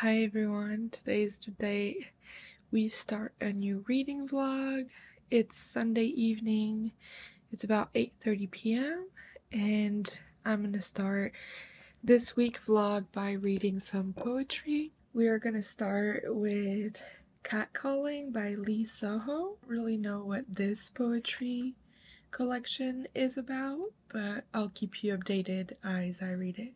Hi everyone, today's the day we start a new reading vlog. It's Sunday evening, it's about 8:30 p.m. and I'm gonna start this week vlog by reading some poetry. We are gonna start with Catcalling by Lee Soho. I don't really know what this poetry collection is about, but I'll keep you updated as I read it.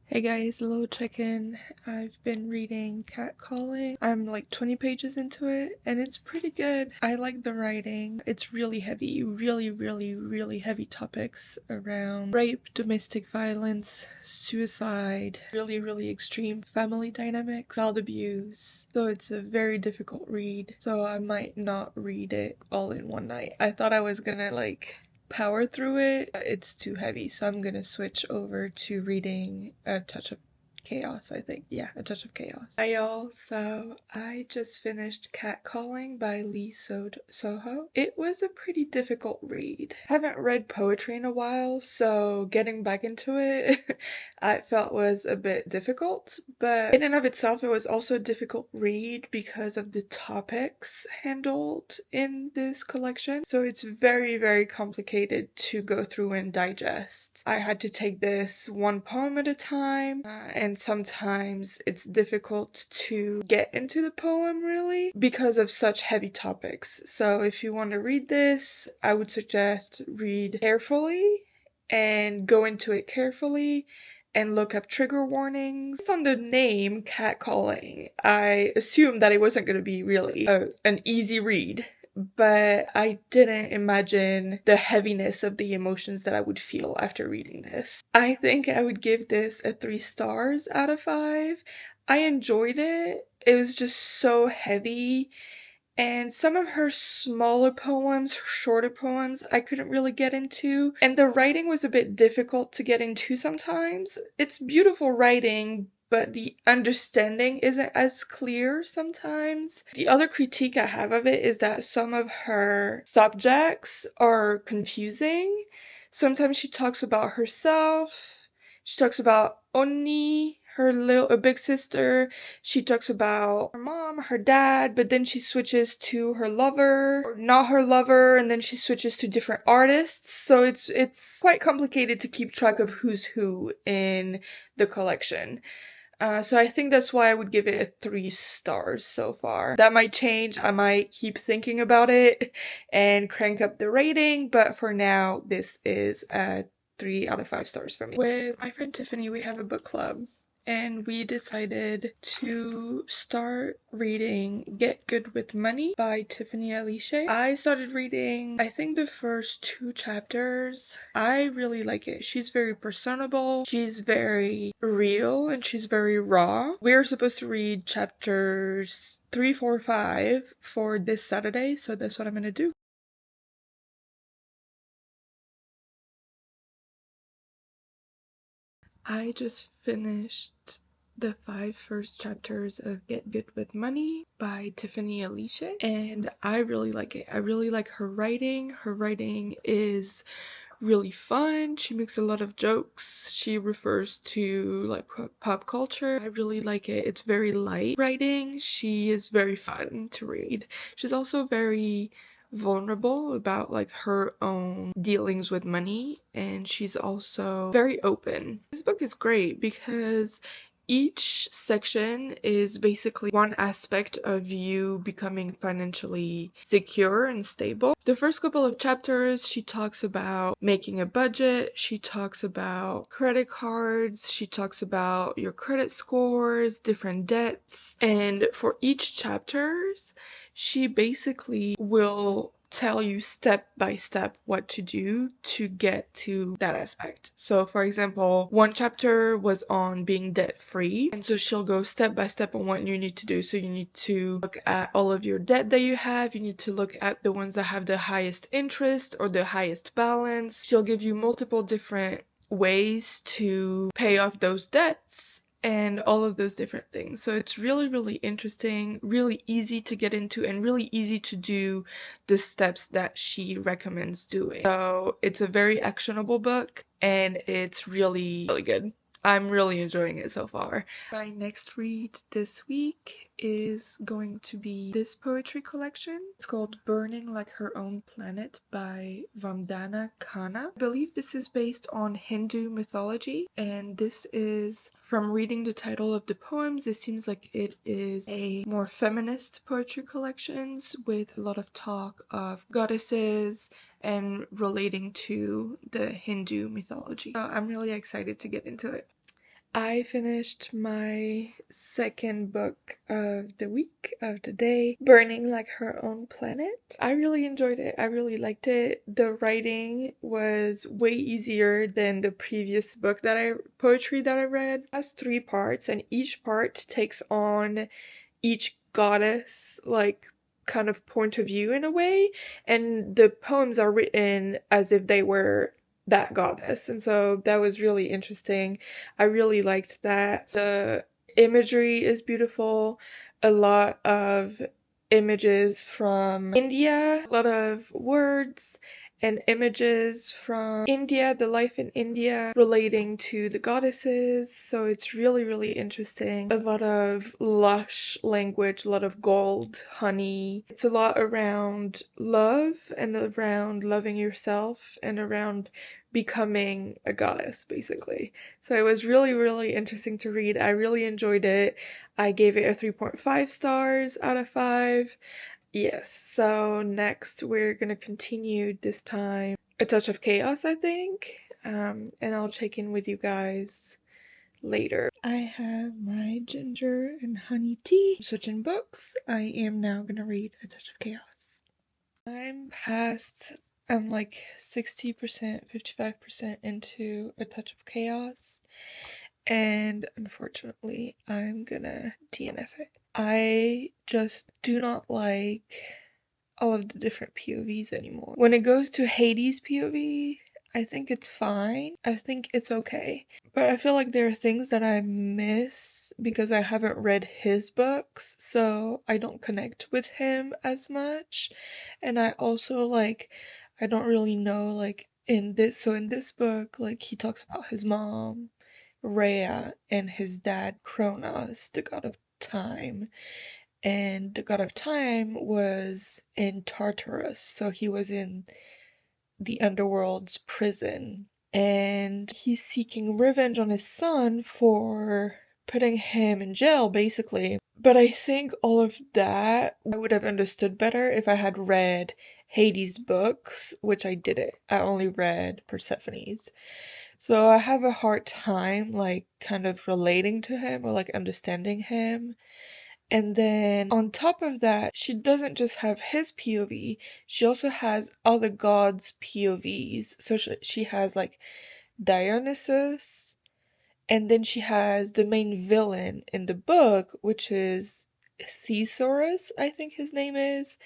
Hey guys, a little check-in. I've been reading Catcalling. I'm like 20 pages into it and it's pretty good. I like the writing. It's really heavy, really heavy topics around rape, domestic violence, suicide, really extreme family dynamics, child abuse. So it's a very difficult read. So I might not read it all in one night. I thought I was gonna power through it. It's too heavy, so I'm gonna switch over to reading A Touch of Chaos, I think. Yeah, A Touch of Chaos. Hi y'all, so I just finished Catcalling by Lee Soho. It was a pretty difficult read. Haven't read poetry in a while, so getting back into it I felt was a bit difficult, but in and of itself it was also a difficult read because of the topics handled in this collection. So it's very complicated to go through and digest. I had to take this one poem at a time, and sometimes it's difficult to get into the poem really because of such heavy topics. So if you want to read this, I would suggest read carefully and go into it carefully and look up trigger warnings. Based on the name Catcalling, I assumed that it wasn't going to be really an easy read, but I didn't imagine the heaviness of the emotions that I would feel after reading this. I think I would give this a 3 stars out of 5. I enjoyed it. It was just so heavy. And some of her smaller poems, shorter poems, I couldn't really get into. And the writing was a bit difficult to get into sometimes. It's beautiful writing, but the understanding isn't as clear sometimes. The other critique I have of it is that some of her subjects are confusing. Sometimes she talks about herself. She talks about Onni, her big sister. She talks about her mom, her dad, but then she switches to her lover, or not her lover, and then she switches to different artists. So it's quite complicated to keep track of who's who in the collection. So I think that's why I would give it a 3 stars so far. That might change. I might keep thinking about it and crank up the rating, but for now, this is a 3 out of 5 stars for me. With my friend Tiffany, we have a book club, and we decided to start reading Get Good with Money by Tiffany Aliche. I started reading, I think, the first 2 chapters. I really like it. She's very personable, she's very real, and she's very raw. We're supposed to read chapters 3, 4, 5 for this Saturday, so that's what I'm gonna do. I just finished the 5 first chapters of Get Good with Money by Tiffany Aliche, and I really like it. I really like her writing. Her writing is really fun. She makes a lot of jokes. She refers to like pop culture. I really like it. It's very light writing. She is very fun to read. She's also very vulnerable about like her own dealings with money, and she's also very open. This book is great because each section is basically one aspect of you becoming financially secure and stable. The first couple of chapters, she talks about making a budget, she talks about credit cards, she talks about your credit scores, different debts, and for each chapters, she basically will tell you step by step what to do to get to that aspect. So for example, one chapter was on being debt free, and so she'll go step by step on what you need to do. So you need to look at all of your debt that you have, you need to look at the ones that have the highest interest or the highest balance. She'll give you multiple different ways to pay off those debts and all of those different things. So it's really, really interesting, really easy to get into, and really easy to do the steps that she recommends doing. So it's a very actionable book, and it's really, really good. I'm really enjoying it so far. My next read this week is going to be this poetry collection. It's called Burning Like Her Own Planet by Vandana Khanna. I believe this is based on Hindu mythology, and this is, from reading the title of the poems, it seems like it is a more feminist poetry collections with a lot of talk of goddesses and relating to the Hindu mythology. So I'm really excited to get into it. I finished my second book of the week, of the day, Burning Like Her Own Planet. I really enjoyed it. I really liked it. The writing was way easier than the previous book poetry that I read. It has 3 parts, and each part takes on each goddess, like, kind of point of view in a way, and the poems are written as if they were that goddess, and so that was really interesting. I really liked that. The imagery is beautiful, a lot of images from India, a lot of words and images from India, the life in India, relating to the goddesses. So it's really, really interesting. A lot of lush language, a lot of gold, honey. It's a lot around love and around loving yourself and around becoming a goddess, basically. So it was really, really interesting to read. I really enjoyed it. I gave it a 3.5 stars out of 5. Yes, so next we're gonna continue, this time A Touch of Chaos, I think, and I'll check in with you guys later. I have my ginger and honey tea. Switching books. I am now gonna read A Touch of Chaos. I'm like 60%, 55% into A Touch of Chaos, and unfortunately I'm gonna DNF it. I just do not like all of the different POVs anymore. When it goes to Hades' POV, I think it's fine. I think it's okay. But I feel like there are things that I miss because I haven't read his books, so I don't connect with him as much. And I also, I don't really know, in this book, he talks about his mom, Rhea, and his dad, Kronos, the god of time. And the god of time was in Tartarus, so he was in the underworld's prison. And he's seeking revenge on his son for putting him in jail, basically. But I think all of that I would have understood better if I had read Hades' books, which I didn't. I only read Persephone's. So I have a hard time, kind of relating to him or, understanding him. And then on top of that, she doesn't just have his POV, she also has other gods' POVs. So she has Dionysus, and then she has the main villain in the book, which is Thesaurus, I think his name is.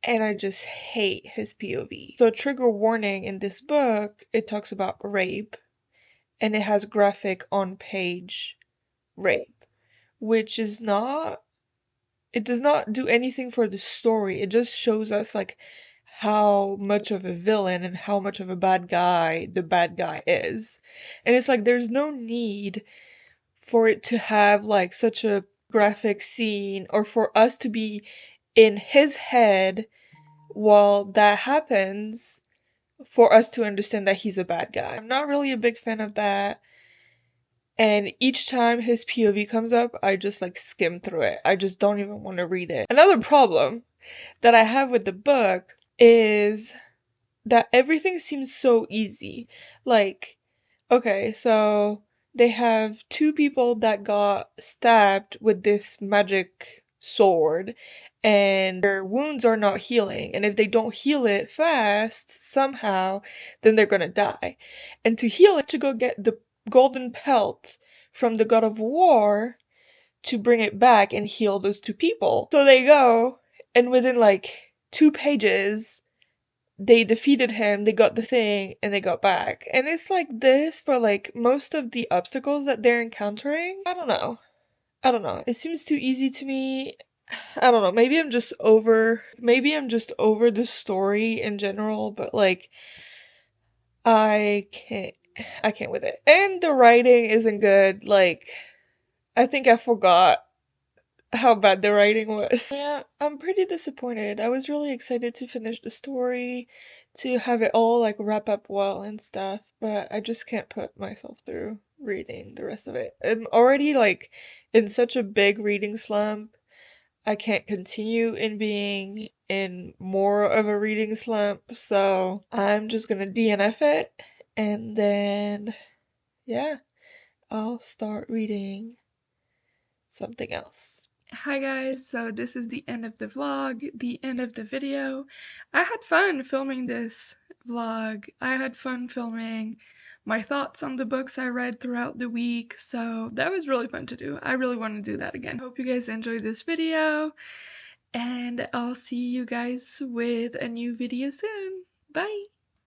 And I just hate his POV. So trigger warning, in this book, it talks about rape, and it has graphic on-page rape, which is not, it does not do anything for the story. It just shows us how much of a villain and how much of a bad guy the bad guy is. And it's there's no need for it to have such a graphic scene, or for us to be in his head while that happens, for us to understand that he's a bad guy. I'm not really a big fan of that. And each time his POV comes up, I just skim through it. I just don't even want to read it. Another problem that I have with the book is that everything seems so easy. Okay, so they have 2 people that got stabbed with this magic sword and their wounds are not healing, and if they don't heal it fast somehow, then they're gonna die. And to heal it, to go get the golden pelt from the god of war to bring it back and heal those two people. So they go, and within like 2 pages they defeated him, they got the thing, and they got back. And it's like this for like most of the obstacles that they're encountering. I don't know. It seems too easy to me. I don't know. Maybe I'm just over the story in general, but like I can't with it. And the writing isn't good. Like I think I forgot how bad the writing was. Yeah, I'm pretty disappointed. I was really excited to finish the story, to have it all like wrap up well and stuff, but I just can't put myself through reading the rest of it. I'm already like in such a big reading slump. I can't continue in being in more of a reading slump, so I'm just gonna DNF it, and then yeah, I'll start reading something else. Hi guys, so this is the end of the vlog, the end of the video. I had fun filming this vlog. I had fun filming my thoughts on the books I read throughout the week, so that was really fun to do. I really want to do that again. Hope you guys enjoyed this video, and I'll see you guys with a new video soon. Bye!